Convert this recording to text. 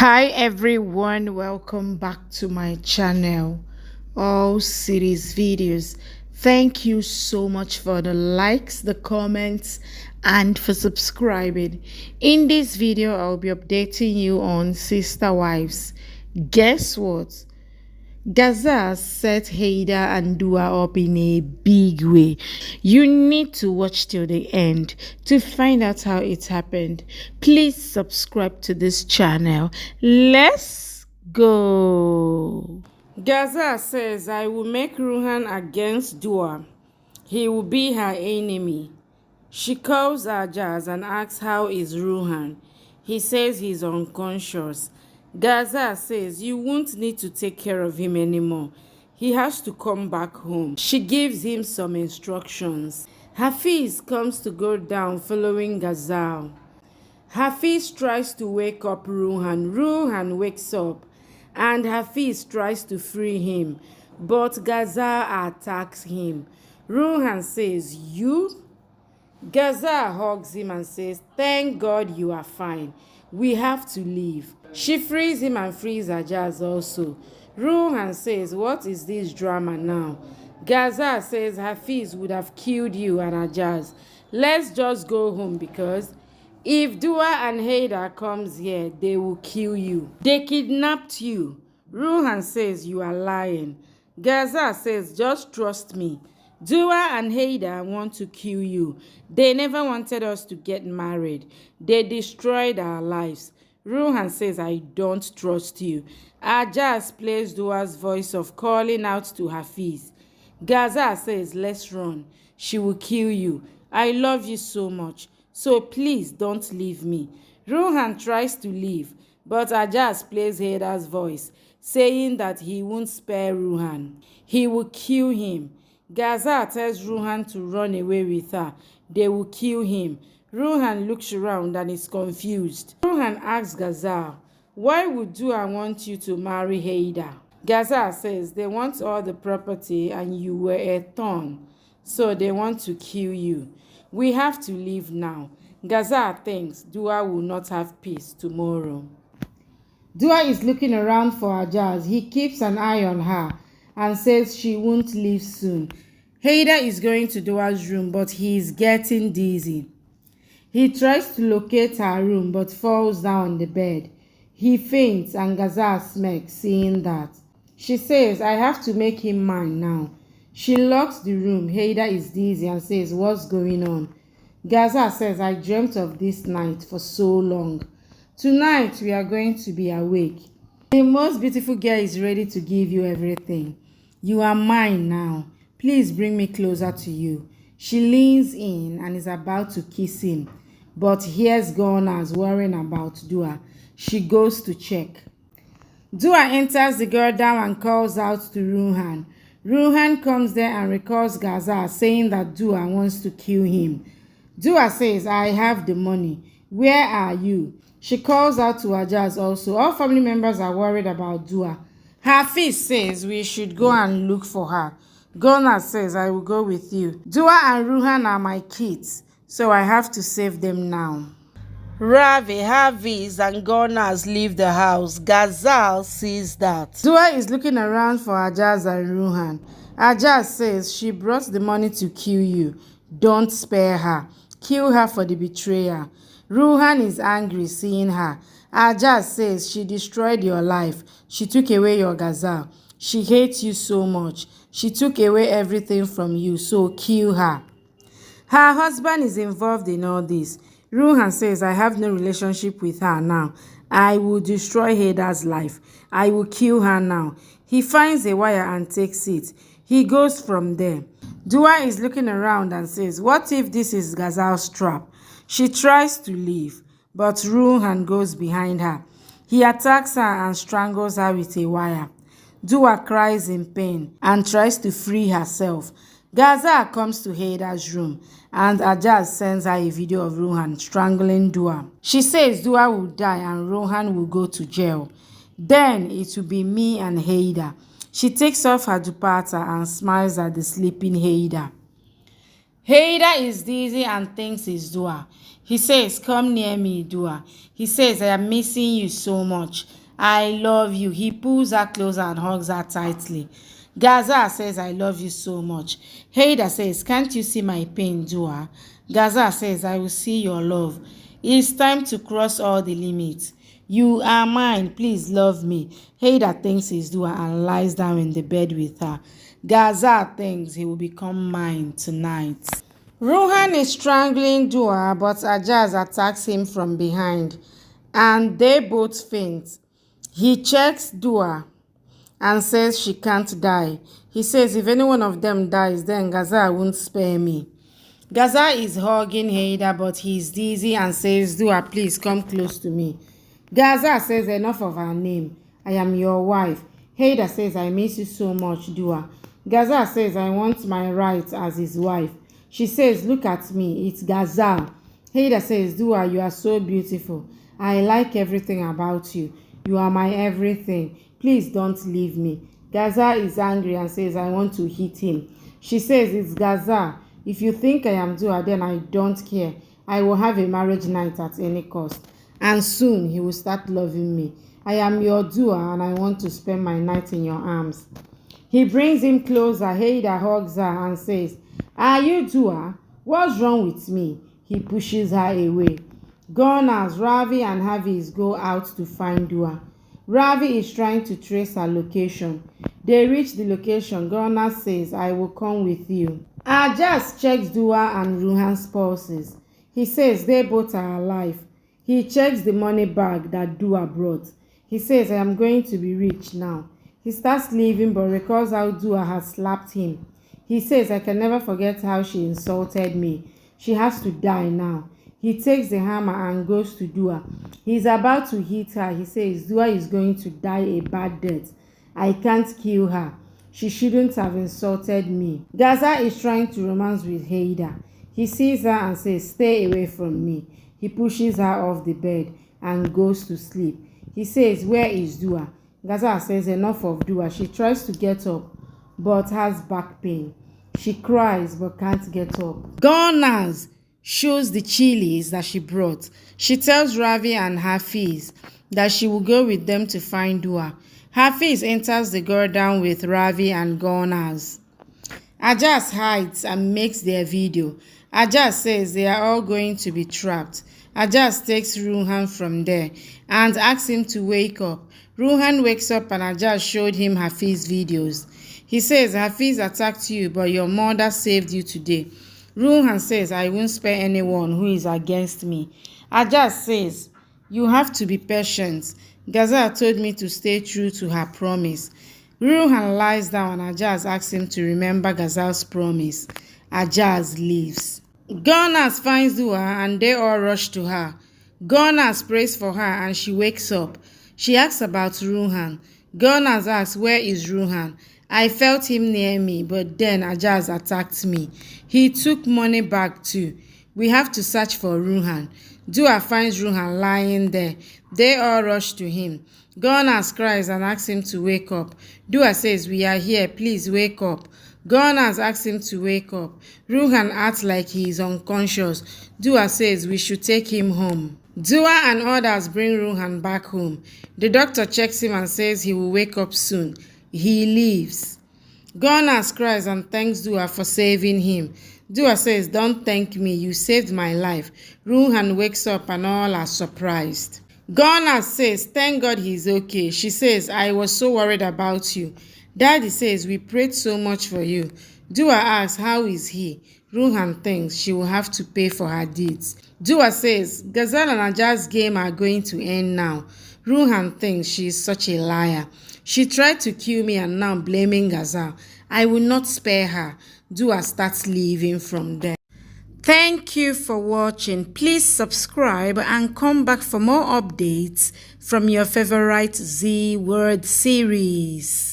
Hi everyone, welcome back to my channel, all series videos. Thank you so much for the likes, the comments, and for subscribing. In this video, I'll be updating you on Sister Wives. Guess what? Gazal set Haider and Dua up in a big way. You need to watch till the end to find out how it happened. Please subscribe to this channel. Let's go. Gazal says, I will make Ruhan against Dua. He will be her enemy. She calls Ajaz and asks how is Ruhan. He says he's unconscious. Ghazal says you won't need to take care of him anymore. He has to come back home. She gives him some instructions. Hafiz comes to go down following Ghazal. Hafiz tries to wake up Ruhan. Ruhan wakes up and Hafiz tries to free him, but Ghazal attacks him. Ruhan says, You? Gazal hugs him and says, Thank God you are fine. We have to leave. She frees him and frees Ajaz also. Ruhan says, What is this drama now? Gazal says, Hafiz would have killed you and Ajaz. Let's just go home because if Dua and Haider comes here, they will kill you. They kidnapped you. Ruhan says, You are lying. Gazal says, Just trust me. Dua and Haider want to kill you. They never wanted us to get married. They destroyed our lives. Ruhan says, I don't trust you. Ajaz plays Dua's voice of calling out to Hafiz. Gazal says, let's run. She will kill you. I love you so much. So please don't leave me. Ruhan tries to leave, but Ajaz plays Haider's voice, saying that he won't spare Ruhan. He will kill him. Gazal tells Ruhan to run away with her. They will kill him. Ruhan looks around and is confused. Ruhan asks Gazal, why would Dua want you to marry Haider? Gazal says they want all the property and you were a thorn, so they want to kill you. We have to leave now. Gazal thinks Dua will not have peace tomorrow. Dua is looking around for Ajaz. He keeps an eye on her and says she won't leave soon. Haider is going to Dua's room, but he is getting dizzy. He tries to locate her room, but falls down on the bed. He faints and Gazal smirks, seeing that. She says, I have to make him mine now. She locks the room. Haider is dizzy and says, what's going on? Gazal says, I dreamt of this night for so long. Tonight we are going to be awake. The most beautiful girl is ready to give you everything. You are mine now. Please bring me closer to you. She leans in and is about to kiss him, but hears Gunners worrying about Dua. She goes to check. Dua enters the girl down and calls out to Ruhan. Ruhan comes there and recalls Gazal, saying that Dua wants to kill him. Dua says, I have the money. Where are you? She calls out to Ajaz also. All family members are worried about Dua. Hafiz says we should go and look for her. Gunnar says, I will go with you. Dua and Ruhan are my kids, so I have to save them now. Ravi, Hafiz, and Gunners leave the house. Gazal sees that. Dua is looking around for Ajaz and Ruhan. Ajaz says she brought the money to kill you. Don't spare her. Kill her for the betrayer. Ruhan is angry seeing her. Ajaz says she destroyed your life. She took away your Gazal. She hates you so much. She took away everything from you, so kill her. Her husband is involved in all this. Ruhan says, I have no relationship with her now. I will destroy Haider's life. I will kill her now. He finds a wire and takes it. He goes from there. Dua is looking around and says, what if this is Gazal's trap? She tries to leave, but Ruhan goes behind her. He attacks her and strangles her with a wire. Dua cries in pain and tries to free herself. Gazal comes to Haider's room and Ajaz sends her a video of Ruhan strangling Dua. She says Dua will die and Ruhan will go to jail. Then it will be me and Haider. She takes off her dupatta and smiles at the sleeping Haider. Haider is dizzy and thinks it's Dua. He says, come near me, Dua. He says, I am missing you so much. I love you. He pulls her closer and hugs her tightly. Gazal says, I love you so much. Haider says, can't you see my pain, Dua? Gazal says, I will see your love. It's time to cross all the limits. You are mine, please love me. Haider thinks he's Dua and lies down in the bed with her. Gazal thinks he will become mine tonight. Ruhan is strangling Dua, but Ajaz attacks him from behind, and they both faint. He checks Dua and says she can't die. He says if any one of them dies, then Gazal won't spare me. Gazal is hugging Haider, but he's dizzy and says, Dua, please come close to me. Gazal says, enough of her name. I am your wife. Haider says, I miss you so much, Dua. Gazal says, I want my rights as his wife. She says, look at me, it's Gazal. Haider says, Dua, you are so beautiful. I like everything about you. You are my everything. Please don't leave me. Gazal is angry and says, I want to hit him. She says, it's Gazal. If you think I am Dua, then I don't care. I will have a marriage night at any cost. And soon he will start loving me. I am your Dua and I want to spend my night in your arms. He brings him closer. Haider hugs her and says, are you Dua? What's wrong with me? He pushes her away. Gunners, Ravi and Hafiz go out to find Dua. Ravi is trying to trace her location. They reach the location. Gunners says, I will come with you. Ajaz checks Dua and Ruhan's pulses. He says they both are alive. He checks the money bag that Dua brought. He says, I am going to be rich now. He starts leaving but recalls how Dua has slapped him. He says, I can never forget how she insulted me. She has to die now. He takes the hammer and goes to Dua. He's about to hit her. He says, Dua is going to die a bad death. I can't kill her. She shouldn't have insulted me. Gazal is trying to romance with Haider. He sees her and says, stay away from me. He pushes her off the bed and goes to sleep. He says, where is Dua? Gazal says, enough of Dua. She tries to get up but has back pain. She cries but can't get up. Gunners shows the chilies that she brought. She tells Ravi and Hafiz that she will go with them to find Dua. Hafiz enters the girl down with Ravi and Gunners. Ajaz hides and makes their video. Ajaz says they are all going to be trapped. Ajaz takes Ruhan from there and asks him to wake up. Ruhan wakes up and Ajaz showed him Hafiz's videos. He says, Hafiz attacked you, but your mother saved you today. Ruhan says, I won't spare anyone who is against me. Ajaz says, you have to be patient. Gazal told me to stay true to her promise. Ruhan lies down and Ajaz asks him to remember Gazal's promise. Ajaz leaves. Gunners finds Dua and they all rush to her. Gunners prays for her and she wakes up. She asks about Ruhan. Gunners asks, where is Ruhan? I felt him near me, but then Ajaz attacked me. He took money back too. We have to search for Ruhan. Dua finds Ruhan lying there. They all rush to him. Gunners cries and asks him to wake up. Dua says, we are here, please wake up. Gunners asks him to wake up. Ruhan acts like he is unconscious. Dua says we should take him home. Dua and others bring Ruhan back home. The doctor checks him and says he will wake up soon. He leaves. Gunners cries and thanks Dua for saving him. Dua says, don't thank me, you saved my life. Ruhan wakes up and all are surprised. Gunners says, thank God he's okay. She says, I was so worried about you. Daddy says, we prayed so much for you. Dua asks, how is he? Ruhan thinks she will have to pay for her deeds. Dua says, Gazal and Ajaz's game are going to end now. Ruhan thinks she is such a liar. She tried to kill me and now blaming Gazal. I will not spare her. Dua starts leaving from there. Thank you for watching. Please subscribe and come back for more updates from your favorite Z Word series.